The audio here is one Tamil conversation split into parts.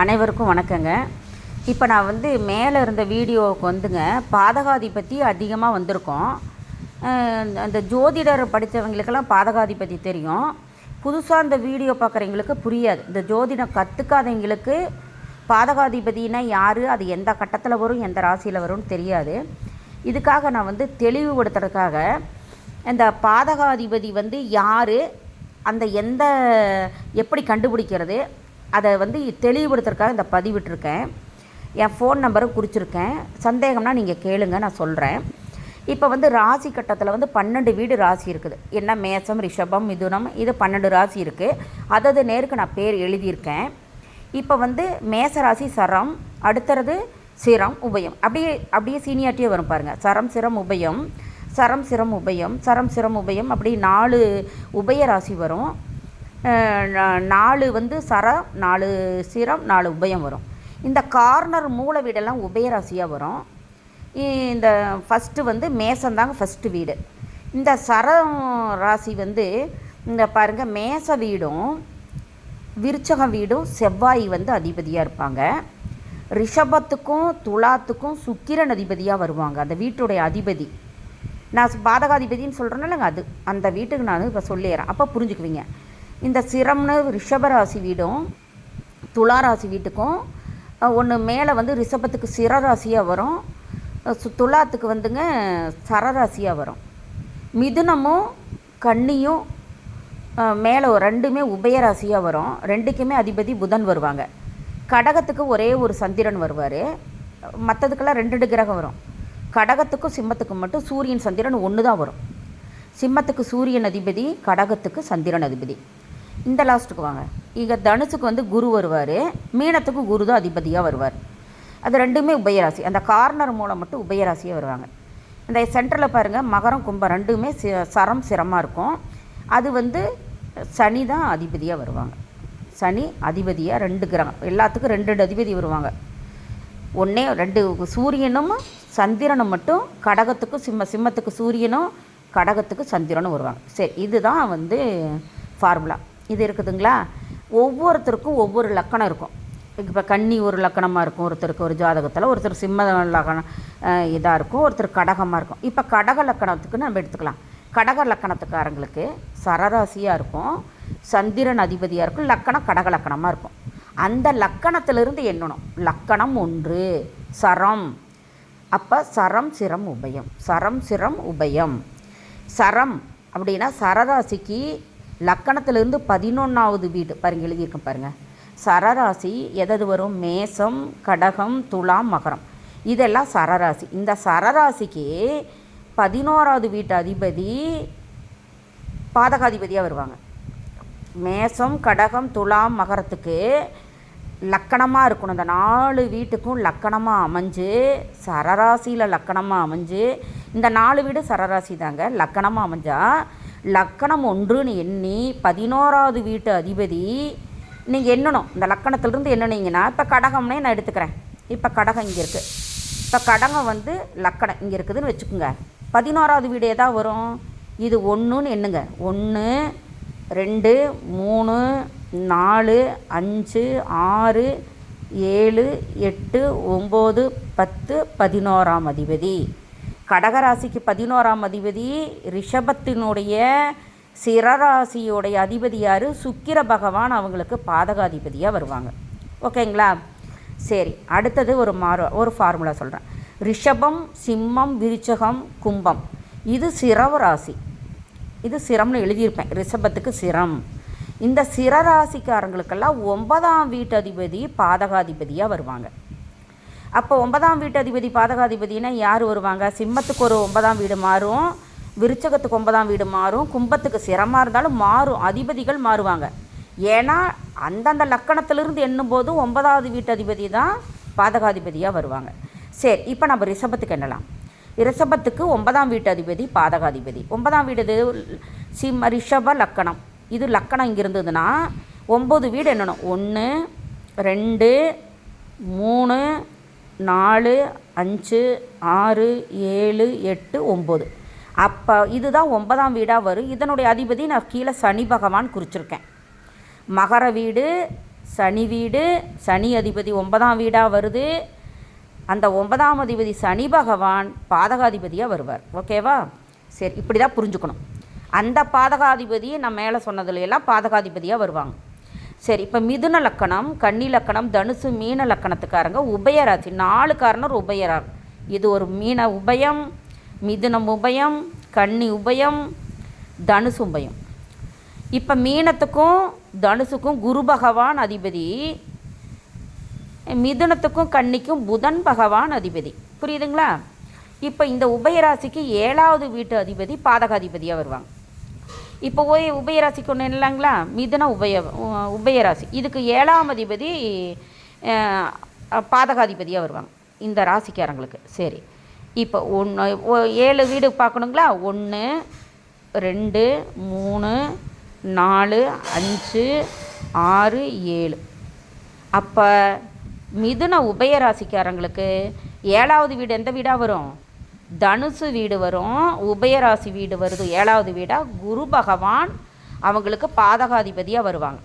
அனைவருக்கும் வணக்கங்க. இப்போ நான் மேலே இருந்த வீடியோவுக்கு பாதகாதிபதி அதிகமாக வந்திருக்கோம். அந்த ஜோதிடர் படித்தவங்களுக்கெல்லாம் பாதகாதிபதி தெரியும். புதுசாக இந்த வீடியோ பார்க்குறவங்களுக்கு புரியாது. இந்த ஜோதிடம் கற்றுக்காதவங்களுக்கு பாதகாதிபதினா யார், அது எந்த கட்டத்தில் வரும், எந்த ராசியில் வரும்னு தெரியாது. இதுக்காக நான் தெளிவுபடுத்துறதுக்காக இந்த பாதகாதிபதி யார், அந்த எப்படி கண்டுபிடிக்கிறது, அதை தெளிவுபடுத்துறதுக்காக இந்த பதிவிட்டிருக்கேன். என் ஃபோன் நம்பரும் குறிச்சிருக்கேன். சந்தேகம்னா நீங்கள் கேளுங்க, நான் சொல்கிறேன். இப்போ ராசி கட்டத்தில் 12 வீடு ராசி இருக்குது. என்ன மேசம், ரிஷபம், மிதுனம், இது 12 ராசி இருக்குது. அதது நேருக்கு நான் பேர் எழுதியிருக்கேன். இப்போ மேச ராசி சரம், அடுத்தது சிரம், உபயம், அப்படியே சீனியாரிட்டியே வரும் பாருங்கள். சரம் சிரம் உபயம், சரம் சிரம் உபயம், சரம் சிரம் உபயம், அப்படி 4 உபய ராசி வரும். 4 சரம், 4 சிரம், 4 உபயம் வரும். இந்த கார்னர் மூல வீடெல்லாம் உபயராசியாக வரும். இந்த ஃபஸ்ட்டு மேசந்தாங்க ஃபஸ்ட்டு வீடு. இந்த சரம் ராசி இந்த பாருங்கள், மேச வீடும் விருச்சகம் வீடும் செவ்வாய் அதிபதியாக இருப்பாங்க. ரிஷபத்துக்கும் துலாத்துக்கும் சுக்கிரன் அதிபதியாக வருவாங்க. அந்த வீட்டுடைய அதிபதி நான் பாதகாதிபதினு சொல்கிறேன்னாலங்க, அது அந்த வீட்டுக்கு நான் இப்போ சொல்லிடுறேன், அப்போ புரிஞ்சுக்குவீங்க. இந்த சிரம்னு ரிஷபராசி வீடும் துளாராசி வீட்டுக்கும் ஒன்று மேலே ரிஷபத்துக்கு சிரராசியாக வரும், துலாத்துக்கு சரராசியாக வரும். மிதுனமும் கன்னியும் மேலே ரெண்டுமே உபயராசியாக வரும். ரெண்டுக்குமே அதிபதி புதன் வருவாங்க. கடகத்துக்கு ஒரே ஒரு சந்திரன் வருவார். மற்றதுக்கெல்லாம் 2 கிரகம் வரும். கடகத்துக்கும் சிம்மத்துக்கும் மட்டும் சூரியன் சந்திரன் ஒன்று தான் வரும். சிம்மத்துக்கு சூரியன் அதிபதி, கடகத்துக்கு சந்திரன் அதிபதி. இந்த லாஸ்ட்டுக்கு வாங்க. இங்கே தனுசுக்கு குரு வருவார், மீனத்துக்கு குரு தான் அதிபதியாக வருவார். அது ரெண்டுமே உபயராசி. அந்த கார்னர் மூலம் மட்டும் உபயராசியாக வருவாங்க. இந்த சென்டரில் பாருங்கள், மகரம் கும்பம் ரெண்டுமே சரம் சிரமாக இருக்கும். அது சனி தான் அதிபதியாக வருவாங்க. சனி அதிபதியாக 2 கிரகம், எல்லாத்துக்கும் 2 அதிபதி வருவாங்க. 2 சூரியனும் சந்திரனும் மட்டும் கடகத்துக்கு சிம்மத்துக்கு சூரியனும் கடகத்துக்கு சந்திரனும் வருவாங்க. சரி, இதுதான் ஃபார்முலா. இது இருக்குதுங்களா? ஒவ்வொருத்தருக்கும் ஒவ்வொரு லக்கணம் இருக்கும். இப்போ கன்னி ஒரு லக்கணமாக இருக்கும் ஒருத்தருக்கு ஒரு ஜாதகத்தில், ஒருத்தர் சிம்ம லக்கணம் இதாக இருக்கும், ஒருத்தர் கடகமாக இருக்கும். இப்போ கடக லக்கணத்துக்கு நம்ம எடுத்துக்கலாம். கடக லக்கணத்துக்காரங்களுக்கு சரராசியாக இருக்கும், சந்திரன் அதிபதியாக இருக்கும், லக்கணம் கடக லக்கணமாக இருக்கும். அந்த லக்கணத்திலிருந்து எண்ணணும். லக்கணம் 1 சரம், அப்போ சரம் சிரம் உபயம், சரம் சிரம் உபயம். சரம் அப்படின்னா சரராசிக்கு லக்கணத்திலிருந்து 11வது வீடு பாருங்கள், எழுதியிருக்கேன் பாருங்கள். சரராசி எது வரும்? மேசம், கடகம், துலாம், மகரம், இதெல்லாம் சரராசி. இந்த சரராசிக்கு 11வது வீட்டு அதிபதி பாதகாதிபதியாக வருவாங்க. மேசம், கடகம், துலாம், மகரத்துக்கு லக்கணமாக இருக்கணும். இந்த 4 வீட்டுக்கும் லக்கணமாக அமைஞ்சு, சரராசியில் லக்கணமாக அமைஞ்சு, இந்த 4 வீடு சரராசி தாங்க, லக்கணமாக அமைஞ்சால் லக்கணம் 1ன்னு எண்ணி 11வது வீட்டு அதிபதி நீங்கள் எண்ணணும். இந்த லக்கணத்திலிருந்து எண்ணினீங்கன்னா, இப்போ கடகம்னே நான் எடுத்துக்கிறேன். இப்போ கடகம் இங்கே இருக்குது. இப்போ கடகம் லக்கணம் இங்கே இருக்குதுன்னு வச்சுக்கோங்க. 11வது வீடு எதாவது வரும்? இது 1ன்னு எண்ணுங்க. 1 2 3 4 5 6 7 8 9 10 11ஆம் அதிபதி. கடகராசிக்கு 11ஆம் அதிபதி ரிஷபத்தினுடைய சிரராசியோடைய அதிபதி யார்? சுக்கிர பகவான். அவங்களுக்கு பாதகாதிபதியாக வருவாங்க. ஓகேங்களா? சரி, அடுத்தது ஒரு ஃபார்முலா சொல்கிறேன். ரிஷபம், சிம்மம், விருச்சகம், கும்பம், இது சிரவராசி. இது சிரம்னு எழுதியிருப்பேன். ரிஷபத்துக்கு சிரம். இந்த சிரராசிக்காரங்களுக்கெல்லாம் 9ஆம் வீட்டு அதிபதி பாதகாதிபதியாக வருவாங்க. அப்போ 9ஆம் வீட்டு அதிபதி பாதகாதிபதினா யார் வருவாங்க? சிம்மத்துக்கு ஒரு 9ஆம் வீடு மாறும், விருச்சகத்துக்கு 9ஆம் வீடு மாறும், கும்பத்துக்கு சிரமாக இருந்தாலும் மாறும், அதிபதிகள் மாறுவாங்க. ஏன்னா அந்தந்த லக்கணத்திலிருந்து எண்ணும்போது 9வது வீட்டு அதிபதி தான் பாதகாதிபதியாக வருவாங்க. சரி, இப்போ நம்ம ரிஷபத்துக்கு எண்ணலாம். ரிஷபத்துக்கு 9ஆம் வீட்டு அதிபதி பாதகாதிபதி. 9ஆம் வீடு ரிஷப லக்கணம். இது லக்கணம் இங்கே இருந்ததுன்னா 9 வீடு எண்ணணும். 1 2 3 4 5 6 7 8 9. அப்போ இதுதான் 9ஆம் வீடாக வரும். இதனுடைய அதிபதி நான் கீழே சனி பகவான் குறிச்சிருக்கேன். மகர வீடு சனி வீடு, சனி அதிபதி 9ஆம் வீடாக வருது. அந்த 9ஆம் அதிபதி சனி பகவான் பாதகாதிபதியாக வருவார். ஓகேவா? சரி, இப்படி தான் புரிஞ்சுக்கணும். அந்த பாதகாதிபதி நான் மேலே சொன்னதுல எல்லாம் பாதகாதிபதியாக வருவாங்க. சரி, இப்போ மிதுன லக்கணம், கன்னி லக்கணம், தனுசு, மீன லக்கணத்துக்காரங்க உபயராசி. 4 காரணர் உபயரார். இது ஒரு மீன உபயம், மிதுனம் உபயம், கன்னி உபயம், தனுசு உபயம். இப்போ மீனத்துக்கும் தனுசுக்கும் குரு பகவான் அதிபதி, மிதுனத்துக்கும் கன்னிக்கும் புதன் பகவான் அதிபதி. புரியுதுங்களா? இப்போ இந்த உபயராசிக்கு 7வது வீட்டு அதிபதி பாதகாதிபதியாக வருவாங்க. இப்போ உபயராசிக்கு ஒன்று இல்லைங்களா, மிதுன உபயராசி. இதுக்கு 7ஆம் அதிபதி பாதகாதிபதியாக வருவாங்க இந்த ராசிக்காரங்களுக்கு. சரி, இப்போ 7 வீடு பார்க்கணுங்களா. 1 2 3 4 5 6 7. அப்போ மிதுன உபயராசிக்காரங்களுக்கு 7வது வீடு எந்த வீடாக வரும்? தனுசு வீடு வரும். உபயராசி வீடு வருது 7வது வீடாக. குரு பகவான் அவங்களுக்கு பாதகாதிபதியாக வருவாங்க.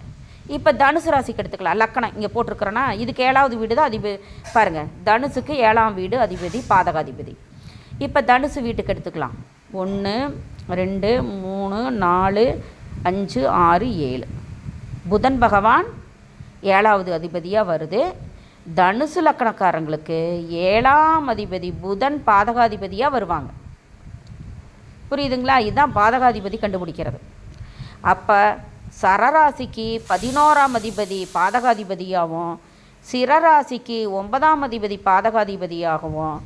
இப்போ தனுசு ராசிக்கு எடுத்துக்கலாம். லக்கணம் இங்கே போட்டிருக்கிறேன்னா இதுக்கு 7வது வீடு தான் அதிபதி. பாருங்கள், தனுசுக்கு 7ஆம் வீடு அதிபதி பாதகாதிபதி. இப்போ தனுசு வீட்டுக்கு எடுத்துக்கலாம். 1 2 3 4 5 6 7. புதன் பகவான் 7வது அதிபதியாக வருது. தனுசு லக்கணக்காரங்களுக்கு 7ஆம் அதிபதி புதன் பாதகாதிபதியாக வருவாங்க. புரியுதுங்களா? இதுதான் பாதகாதிபதி கண்டுபிடிக்கிறது. அப்போ சரராசிக்கு 11ஆம் அதிபதி பாதகாதிபதியாகவும், சிரராசிக்கு 9ஆம் அதிபதி பாதகாதிபதியாகவும்,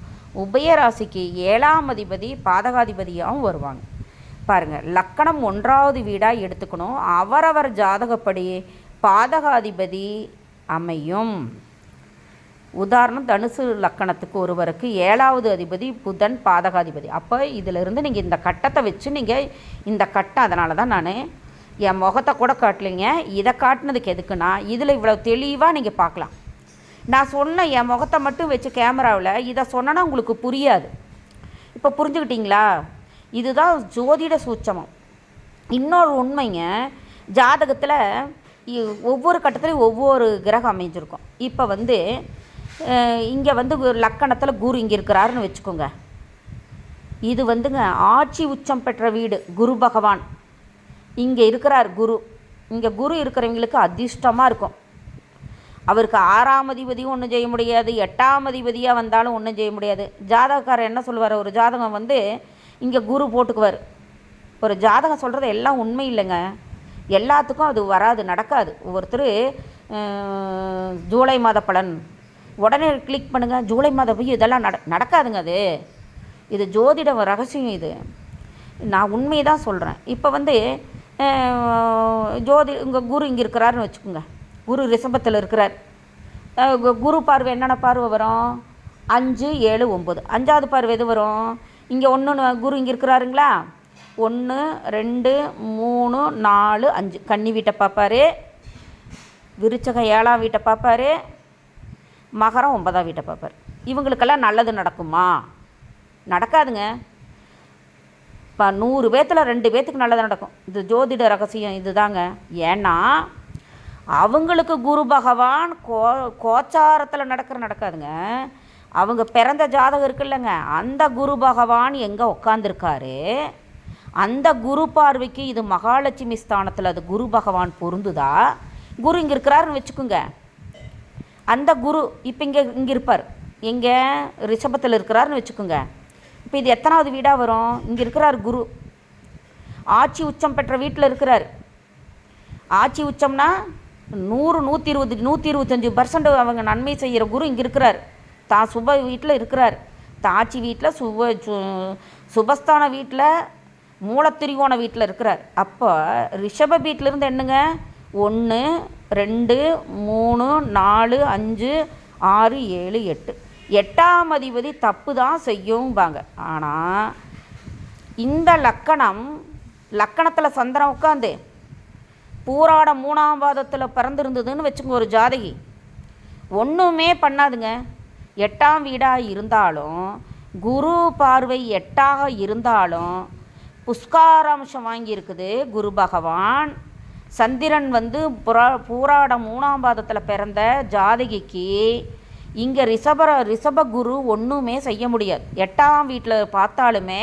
உபயராசிக்கு 7ஆம் அதிபதி பாதகாதிபதியாகவும் வருவாங்க. பாருங்கள், லக்கணம் 1வது வீடாக எடுத்துக்கணும். அவரவர் ஜாதகப்படி பாதகாதிபதி அமையும். உதாரணம், தனுசு லக்கணத்துக்கு ஒருவருக்கு 7வது அதிபதி புதன் பாதகாதிபதி. அப்போ இதிலிருந்து நீங்கள் இந்த கட்டத்தை வச்சு நீங்கள் இந்த கட்டம், அதனால தான் நான் என் முகத்தை கூட காட்டலைங்க. இதை காட்டினதுக்கு எதுக்குன்னா, இதில் இவ்வளோ தெளிவாக நீங்கள் பார்க்கலாம். நான் சொன்ன என் முகத்தை மட்டும் வச்சு கேமராவில் இதை சொன்னேன்னா உங்களுக்கு புரியாது. இப்போ புரிஞ்சுக்கிட்டிங்களா? இதுதான் ஜோதிட சூட்சமம். இன்னொரு உண்மைங்க, ஜாதகத்தில் ஒவ்வொரு கட்டத்துலையும் ஒவ்வொரு கிரகம் அமைஞ்சிருக்கும். இப்போ இங்கே லக்கணத்தில் குரு இங்கே இருக்கிறாருன்னு வச்சுக்கோங்க. இது ஆட்சி உச்சம் பெற்ற வீடு. குரு பகவான் இங்கே இருக்கிறார். இங்கே குரு இருக்கிறவங்களுக்கு அதிர்ஷ்டமாக இருக்கும். அவருக்கு 6ஆம் அதிபதியும் ஒன்றும் செய்ய முடியாது, 8ஆம் அதிபதியாக வந்தாலும் ஒன்றும் செய்ய முடியாது. ஜாதகக்காரர் என்ன சொல்லுவார்? ஒரு ஜாதகம் இங்கே குரு போட்டுக்குவார். ஒரு ஜாதகம் சொல்கிறது எல்லாம் உண்மை இல்லைங்க. எல்லாத்துக்கும் அது வராது, நடக்காது. ஒவ்வொருத்தர் ஜூலை மாத பலன் உடனே கிளிக் பண்ணுங்கள், ஜூலை மாதம் போய் இதெல்லாம் நடக்காதுங்க. இது ஜோதிட ரகசியம். இது நான் உண்மையை தான் சொல்கிறேன். இப்போ உங்கள் குரு இங்கே இருக்கிறாருன்னு வச்சுக்கோங்க. குரு ரிஷபத்தில் இருக்கிறார். குரு பார்வை என்னென்ன பார்வை வரும்? 5 7 9. 5வது பார்வை எது வரும்? இங்கே 1 குரு இங்கே இருக்கிறாருங்களா. 1 2 3 4 5 கன்னி வீட்டை பார்ப்பார். விருச்சகம் 7ஆம் வீட்டை பார்ப்பார். மகரம் 9ஆம் வீட்டை பார்ப்பார். இவங்களுக்கெல்லாம் நல்லது நடக்குமா? நடக்காதுங்க. இப்போ 100 பேர்த்தில் 2 பேர்த்துக்கு நல்லது நடக்கும். இது ஜோதிட ரகசியம் இதுதாங்க. ஏன்னா அவங்களுக்கு குரு பகவான் கோச்சாரத்தில் நடக்காதுங்க. அவங்க பிறந்த ஜாதகம் இருக்குல்லங்க, அந்த குரு பகவான் எங்கே உட்காந்துருக்காரு, அந்த குரு பார்வைக்கு இது மகாலட்சுமி ஸ்தானத்தில் அது குரு பகவான் பொருந்துதா? குரு இங்கே இருக்கிறாருன்னு வச்சுக்கோங்க. அந்த குரு இப்போ இங்கே இருப்பார். எங்கே? ரிஷபத்தில் இருக்கிறாருன்னு வச்சுக்கோங்க. இப்போ இது எத்தனாவது வீடாக வரும்? இங்கே இருக்கிறார் குரு. ஆட்சி உச்சம் பெற்ற வீட்டில் இருக்கிறார். ஆட்சி உச்சம்னா 100 120 125% அவங்க நன்மை செய்கிற குரு இங்கே இருக்கிறார். தான் சுப வீட்டில் இருக்கிறார். தான் ஆட்சி வீட்டில் சுபஸ்தான வீட்டில் மூலத்திரிகோண வீட்டில் இருக்கிறார். அப்போ ரிஷப வீட்டிலேருந்து என்னங்க? 1 2 3 4 5 6 7 8. 8ஆம் அதிபதி தப்பு தான் செய்யும்பாங்க. ஆனால் இந்த லக்கணத்தில் சந்திரன் உட்காந்து பூராட 3ஆம் பாதத்தில் பிறந்திருந்ததுன்னு வச்சுங்க ஒரு ஜாதகி, ஒன்றுமே பண்ணாதுங்க. 8ஆம் வீடாக இருந்தாலும் குரு பார்வை 8ஆக இருந்தாலும் புஷ்காராம்சம் வாங்கியிருக்குது குரு பகவான். சந்திரன் வந்து பூராடம் 3ஆம் பாதத்தில் பிறந்த ஜாதகிக்கு இங்கே ரிஷப குரு ஒன்றுமே செய்ய முடியாது. 8ஆம் வீட்டில் பார்த்தாலுமே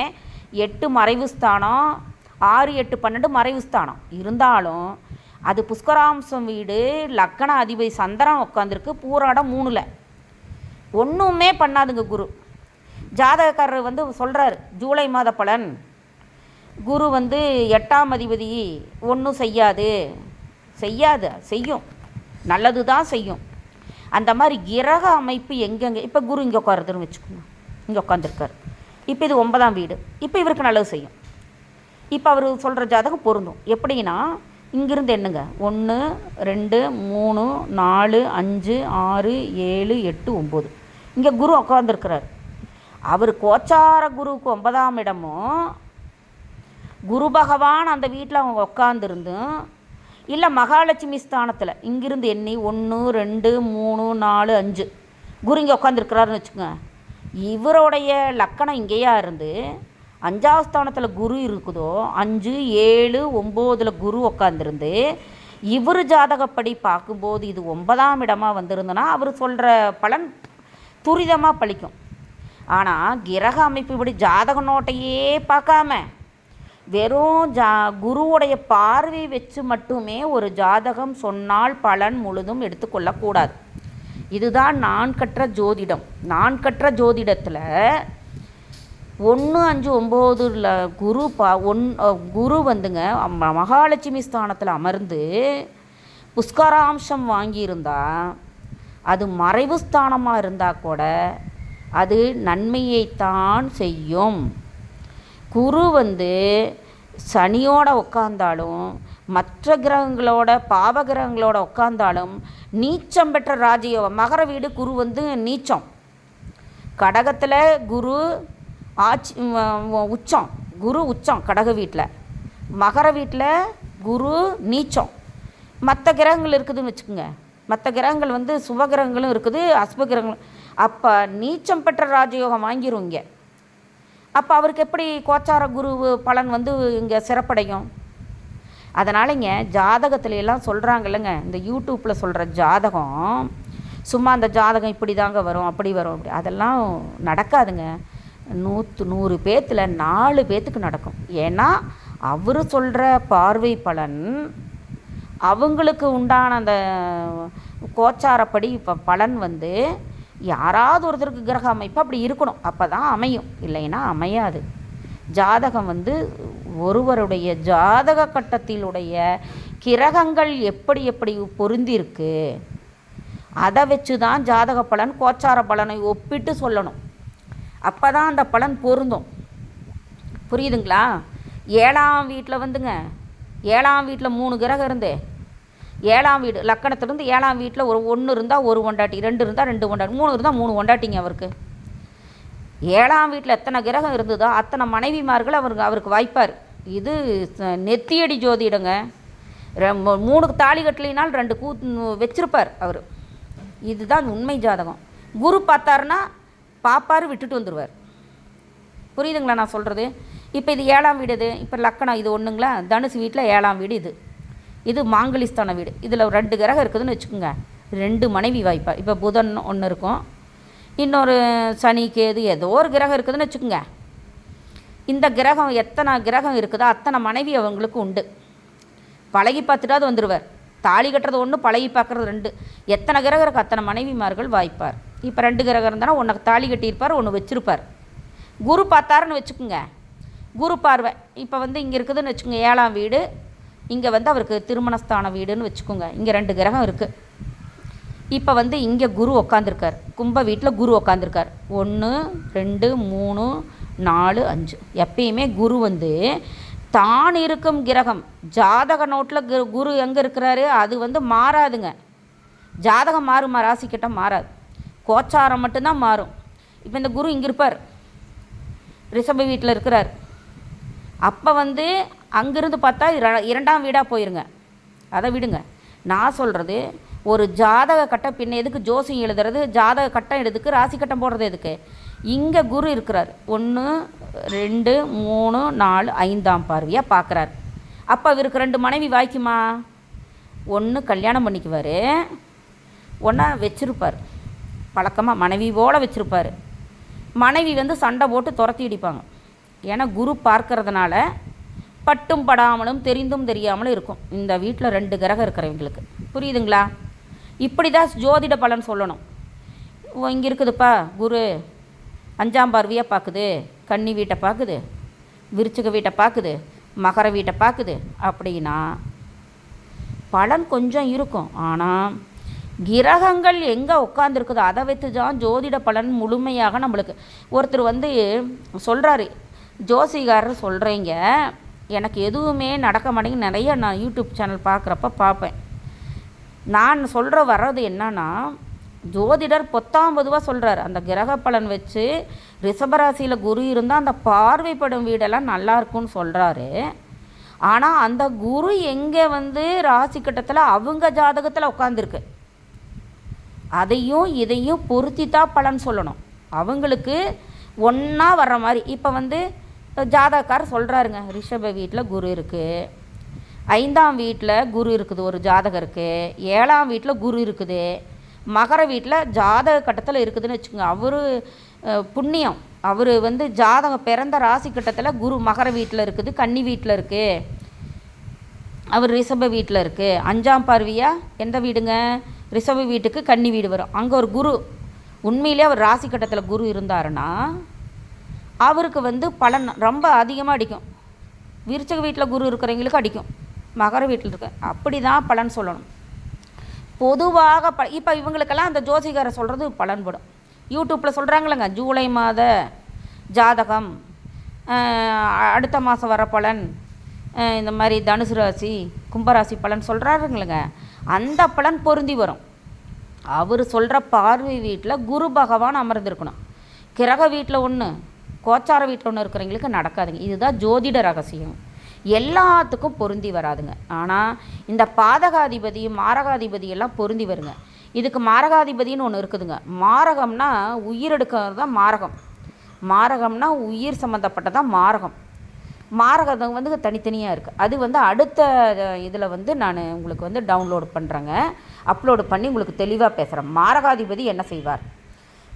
8 மறைவு ஸ்தானம், 6, 8, 12 மறைவு ஸ்தானம் இருந்தாலும் அது புஷ்கராம்சம் வீடு. லக்கண அதிபதி சந்திரன் உட்காந்துருக்கு பூராடம் 3ல். ஒன்றுமே பண்ணாதுங்க குரு. ஜாதகக்காரர் வந்து சொல்கிறார் ஜூலை மாத பலன், குரு வந்து 8ஆம் அதிபதி ஒன்றும் செய்யும், நல்லது தான் செய்யும். அந்த மாதிரி கிரக அமைப்பு எங்கெங்கே, இப்போ குரு இங்கே உட்காருதுன்னு வச்சுக்கோங்க, இங்கே உட்காந்துருக்கார். இப்போ இது 9ஆம் வீடு, இப்போ இவருக்கு நல்லது செய்யும். இப்போ அவர் சொல்கிற ஜாதகம் பொருந்தும். எப்படின்னா இங்கிருந்து என்னங்க 1, 2, 3, 4, 5, 6, 7, 8, 9 இங்கே குரு உட்காந்துருக்கிறார். அவர் கோச்சார குருவுக்கு 9ஆம் இடமும் குரு பகவான் அந்த வீட்டில் அவங்க உட்காந்துருந்தும் இல்லை மகாலட்சுமி ஸ்தானத்தில் இங்கிருந்து எண்ணி 1, 2, 3, 4, 5 குரு இங்கே உட்காந்துருக்கிறாருன்னு வச்சுக்கோங்க. இவருடைய லக்கணம் இங்கேயா இருந்து 5ஆம் ஸ்தானத்தில் குரு இருக்குதோ 5, 7, 9 குரு உட்காந்துருந்து இவர் ஜாதகப்படி பார்க்கும்போது இது 9ஆம் இடமாக வந்திருந்தனா அவர் சொல்கிற பலன் துரிதமாக பலிக்கும். ஆனால் கிரக அமைப்பு இப்படி ஜாதக நோட்டையே பார்க்காம வெறும் குருவுடைய பார்வை வச்சு மட்டுமே ஒரு ஜாதகம் சொன்னால் பலன் முழுதும் எடுத்துக்கொள்ளக்கூடாது. இதுதான் நான் கற்ற ஜோதிடம். நான் கற்ற ஜோதிடத்தில் 1, 5, 9 குரு வந்துங்க மகாலட்சுமி ஸ்தானத்தில் அமர்ந்து புஷ்கராம்சம் வாங்கியிருந்தா அது மறைவு ஸ்தானமாக இருந்தால் கூட அது நன்மையைத்தான் செய்யும். குரு வந்து சனியோட உட்கார்ந்தாலும் மற்ற கிரகங்களோட பாவ கிரகங்களோட உட்கார்ந்தாலும் நீச்சம் பெற்ற ராஜயோகம். மகர வீடு குரு வந்து நீச்சம், கடகத்தில் குரு உச்சம், குரு உச்சம் கடக வீட்டில், மகர வீட்டில் குரு நீச்சம். மற்ற கிரகங்கள் இருக்குதுன்னு வச்சுக்கோங்க, மற்ற கிரகங்கள் வந்து சுபகிரகங்களும் இருக்குது, அசுப கிரகங்களும். அப்போ நீச்சம் பெற்ற ராஜயோகம் வாங்கிருங்க. அப்போ அவருக்கு எப்படி கோச்சார குரு பலன் வந்து இங்கே சிறப்படையும்? அதனாலங்க ஜாதகத்துல எல்லாம் சொல்கிறாங்க இல்லைங்க, இந்த யூடியூப்பில் சொல்கிற ஜாதகம் சும்மா அந்த ஜாதகம் இப்படி தாங்க வரும், அப்படி வரும், அப்படி அதெல்லாம் நடக்காதுங்க. 100 பேர்த்தில் 4 பேர்த்துக்கு நடக்கும். ஏன்னா அவர் சொல்கிற பார்வை பலன் அவங்களுக்கு உண்டான அந்த கோச்சாரப்படி இப்போ பலன் வந்து யாராவது ஒருத்தருக்கு கிரக அமைப்பு அப்படி இருக்கணும், அப்போ தான் அமையும், இல்லைன்னா அமையாது. ஜாதகம் வந்து ஒருவருடைய ஜாதக கட்டத்திலுடைய கிரகங்கள் எப்படி எப்படி பொருந்திருக்கு அதை வச்சு தான் ஜாதக பலன் கோச்சார பலனை ஒப்பிட்டு சொல்லணும். அப்போ தான் அந்த பலன் பொருந்தும். புரியுதுங்களா? 7ஆம் வீட்டில் வந்துங்க, 7ஆம் வீட்டில் 3 கிரகம் இருந்து 7ஆம் வீடு லக்கணத்திலிருந்து 7ஆம் வீட்டில் ஒரு 1 இருந்தால் 1 கொண்டாட்டி, 2 இருந்தால் 2 கொண்டாட்டி, 3 இருந்தால் 3 கொண்டாட்டிங்க. அவருக்கு 7ஆம் வீட்டில் எத்தனை கிரகம் இருந்ததோ அத்தனை மனைவிமார்கள் அவருக்கு வாய்ப்பார். இது நெத்தியடி ஜோதிடங்க. 3 தாலி கட்டலினால் 2 வச்சிருப்பார் அவர். இதுதான் உண்மை ஜாதகம். குரு பார்த்தாருன்னா பாப்பார், விட்டுட்டு வந்துடுவார். புரியுதுங்களா நான் சொல்கிறது? இப்போ இது 7ஆம் வீடு, இது இப்போ லக்கணம் இது ஒன்றுங்களா, தனுசு வீட்டில் 7ஆம் வீடு, இது மாங்கலிஸ்தான வீடு. இதில் 2 கிரகம் இருக்குதுன்னு வச்சுக்கோங்க, 2 மனைவி வாய்ப்பார். இப்போ புதன் ஒன்று இருக்கும், இன்னொரு சனி கேது ஏதோ ஒரு கிரகம் இருக்குதுன்னு வச்சுக்கோங்க. இந்த கிரகம் எத்தனை கிரகம் இருக்குதோ அத்தனை மனைவி அவங்களுக்கு உண்டு. பழகி பார்த்துட்டாது வந்துடுவார். தாலி கட்டுறது 1, பழகி பார்க்குறது 2. எத்தனை கிரகம் இருக்குது அத்தனை மனைவிமார்கள் வாய்ப்பார். இப்போ 2 கிரகம் இருந்தாலும் 1 தாலி கட்டியிருப்பார், 1 வச்சுருப்பார். குரு பார்த்தாருன்னு வச்சுக்கோங்க, குரு பார்வை இப்போ வந்து இங்கே இருக்குதுன்னு வச்சுக்கோங்க 7ஆம் வீடு, இங்கே வந்து அவருக்கு திருமணஸ்தான வீடுன்னு வச்சுக்கோங்க. இங்கே 2 கிரகம் இருக்குது. இப்போ வந்து இங்கே குரு உக்காந்துருக்கார், கும்ப வீட்டில் குரு உக்காந்துருக்கார். 1, 2, 3, 4, 5. எப்பயுமே குரு வந்து தான் இருக்கும் கிரகம் ஜாதக நோட்டில் குரு எங்கே இருக்கிறாரு அது வந்து மாறாதுங்க. ஜாதகம் மாறுமா, ராசிக்கிட்ட மாறாது, கோச்சாரம் மட்டும்தான் மாறும். இப்போ இந்த குரு இங்கே இருப்பார், ரிஷப வீட்டில் இருக்கிறார். அப்போ வந்து அங்கேருந்து பார்த்தா 2ஆம் வீடாக போயிருங்க, அதை விடுங்க. நான் சொல்கிறது ஒரு ஜாதக கட்டம் பின்ன எதுக்கு ஜோசியம் எழுதுறது, ஜாதக கட்டம் எதுக்கு, ராசி கட்டம் போடுறது எதுக்கு? இங்கே குரு இருக்கிறார், 1, 2, 3, 4, 5ஆம் பார்வையாக பார்க்குறாரு. அப்போ இவருக்கு 2 மனைவி வாய்க்குமா? ஒன்று கல்யாணம் பண்ணிக்குவார், ஒன்றா வச்சுருப்பார். பழக்கமாக மனைவி போல் வச்சுருப்பார். மனைவி வந்து சண்டை போட்டு துரத்தி அடிப்பாங்க. ஏன்னா குரு பார்க்கறதுனால பட்டும் படாமலும் தெரிந்தும் தெரியாமலும் இருக்கும். இந்த வீட்டில் 2 கிரகம் இருக்கிறவங்களுக்கு புரியுதுங்களா? இப்படி தான் ஜோதிட பலன் சொல்லணும். இங்கே இருக்குதுப்பா குரு 5ஆம் பார்வையாக பார்க்குது, கன்னி வீட்டை பார்க்குது, விருச்சிக வீட்டை பார்க்குது, மகர வீட்டை பார்க்குது அப்படின்னா பலன் கொஞ்சம் இருக்கும். ஆனால் கிரகங்கள் எங்கே உட்காந்துருக்குதோ அதை வைத்து தான் ஜோதிட பலன் முழுமையாக நம்மளுக்கு. ஒருத்தர் வந்து சொல்கிறாரு, ஜோசிகாரர் சொல்கிறீங்க, எனக்கு எதுவுமே நடக்க மாட்டேங்குது. நிறைய நான் யூடியூப் சேனல் பார்க்குறப்ப பார்ப்பேன். நான் சொல்கிற வர்றது என்னன்னா, ஜோதிடர் 19 சொல்கிறார். அந்த கிரக பலன் வச்சு ரிஷபராசியில் குரு இருந்தால் அந்த பார்வைப்படும் வீடெல்லாம் நல்லா இருக்கும்னு சொல்கிறாரு. ஆனால் அந்த குரு எங்கே வந்து ராசி கட்டத்தில் அவங்க ஜாதகத்தில் உட்காந்துருக்கு, அதையும் இதையும் பொருத்தி தான் பலன் சொல்லணும். அவங்களுக்கு ஒன்றா வர்ற மாதிரி. இப்போ வந்து ஜாதகக்கார் சொல்கிறாருங்க, ரிஷப வீட்டில் குரு இருக்குது, 5ஆம் வீட்டில் குரு இருக்குது ஒரு ஜாதகருக்கு, 7ஆம் வீட்டில் குரு இருக்குது, மகர வீட்டில் ஜாதக கட்டத்தில் இருக்குதுன்னு வச்சுக்கோங்க. அவர் புண்ணியம், அவர் வந்து ஜாதகம் பிறந்த ராசி கட்டத்தில் குரு மகர வீட்டில் இருக்குது, கன்னி வீட்டில் இருக்குது, அவர் ரிஷப வீட்டில் இருக்குது. 5ஆம் பார்வையாக எந்த வீடுங்க? ரிஷப வீட்டுக்கு கன்னி வீடு வரும். அங்கே ஒரு குரு உண்மையிலே அவர் ராசி கட்டத்தில் குரு இருந்தாருன்னா அவருக்கு வந்து பலன் ரொம்ப அதிகமாக அடிக்கும். விருச்சிக வீட்டில் குரு இருக்கிறவங்களுக்கு அடிக்கும், மகர வீட்டில் இருக்க. அப்படி தான் பலன் சொல்லணும் பொதுவாக. இப்போ இவங்களுக்கெல்லாம் அந்த ஜோசிகாரை சொல்கிறது பலன்படும். யூடியூப்பில் சொல்கிறாங்களேங்க, ஜூலை மாத ஜாதகம், அடுத்த மாதம் வர பலன், இந்த மாதிரி தனுசு ராசி கும்பராசி பலன் சொல்கிறாருங்களேங்க, அந்த பலன் பொருந்தி வரும். அவர் சொல்கிற பார்வை வீட்டில் குரு பகவான் அமர்ந்திருக்கணும். கிரக வீட்டில் ஒன்று, கோச்சார வீட்டில் ஒன்று இருக்கிறவங்களுக்கு நடக்காதுங்க. இதுதான் ஜோதிட ரகசியம். எல்லாத்துக்கும் பொருந்தி வராதுங்க. ஆனால் இந்த பாதகாதிபதி மாரகாதிபதி எல்லாம் பொருந்தி வருங்க. இதுக்கு மாரகாதிபதின்னு ஒன்று இருக்குதுங்க. மாரகம்னா உயிர் எடுக்கிறது தான் மாரகம். மாரகம்னா உயிர் சம்மந்தப்பட்டதான் மாரகம். மாரகம் வந்து தனித்தனியாக இருக்குது. அது வந்து அடுத்த இதில் வந்து நான் உங்களுக்கு வந்து டவுன்லோடு பண்ணுறேங்க, அப்லோடு பண்ணி உங்களுக்கு தெளிவாக பேசுகிறேன். மாரகாதிபதி என்ன செய்வார்,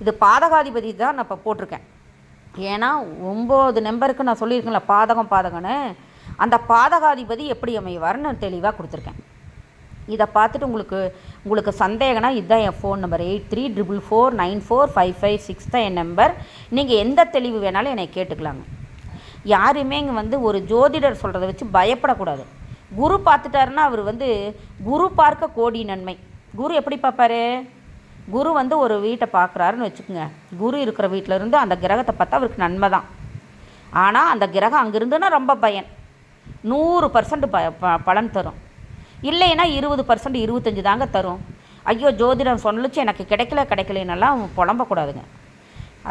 இது பாதகாதிபதி தான் நான் இப்போ போட்டிருக்கேன். ஏன்னா 9 நம்பருக்கு நான் சொல்லியிருக்கேன்ல பாதகம்னு, அந்த பாதகாதிபதி எப்படி அமைவார்னு தெளிவாக கொடுத்துருக்கேன். இதை பார்த்துட்டு உங்களுக்கு சந்தேகம்னா இதுதான் என் ஃபோன் நம்பர் 8344494556 தான் என் நம்பர். நீங்கள் எந்த தெளிவு வேணாலும் என்னை கேட்டுக்கலாங்க. யாருமே இங்கே வந்து ஒரு ஜோதிடர் சொல்கிறத வச்சு பயப்படக்கூடாது. குரு பார்த்துட்டாருன்னா அவர் வந்து குரு பார்க்க கோடி நன்மை. குரு எப்படி பார்ப்பாரு? குரு வந்து ஒரு வீட்டை பார்க்குறாருன்னு வச்சுக்கோங்க, குரு இருக்கிற வீட்டிலேருந்து அந்த கிரகத்தை பார்த்தா அவருக்கு நன்மை தான். ஆனால் அந்த கிரகம் அங்கே இருந்துன்னா ரொம்ப பயன். 100% பலன் தரும். இல்லைன்னா 20% 25 தாங்க தரும். ஐயோ ஜோதிடம் சொல்லிச்சு எனக்கு கிடைக்கலன்னெல்லாம் புலம்பக்கூடாதுங்க.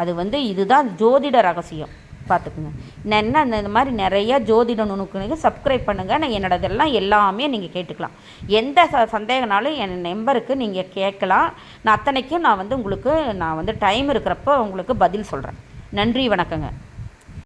அது வந்து இதுதான் ஜோதிட ரகசியம். பார்த்துக்குங்க. நான் என்ன இந்த மாதிரி நிறையா ஜோதிட நுணுக்கு சப்ஸ்கிரைப் பண்ணுங்கள். நான் என்னோடதெல்லாம் எல்லாமே நீங்கள் கேட்டுக்கலாம். எந்த சந்தேகனாலும் என் நம்பருக்கு நீங்கள் கேட்கலாம். நான் அத்தனைக்கும் நான் வந்து உங்களுக்கு டைம் இருக்கிறப்போ உங்களுக்கு பதில் சொல்கிறேன். நன்றி, வணக்கங்க.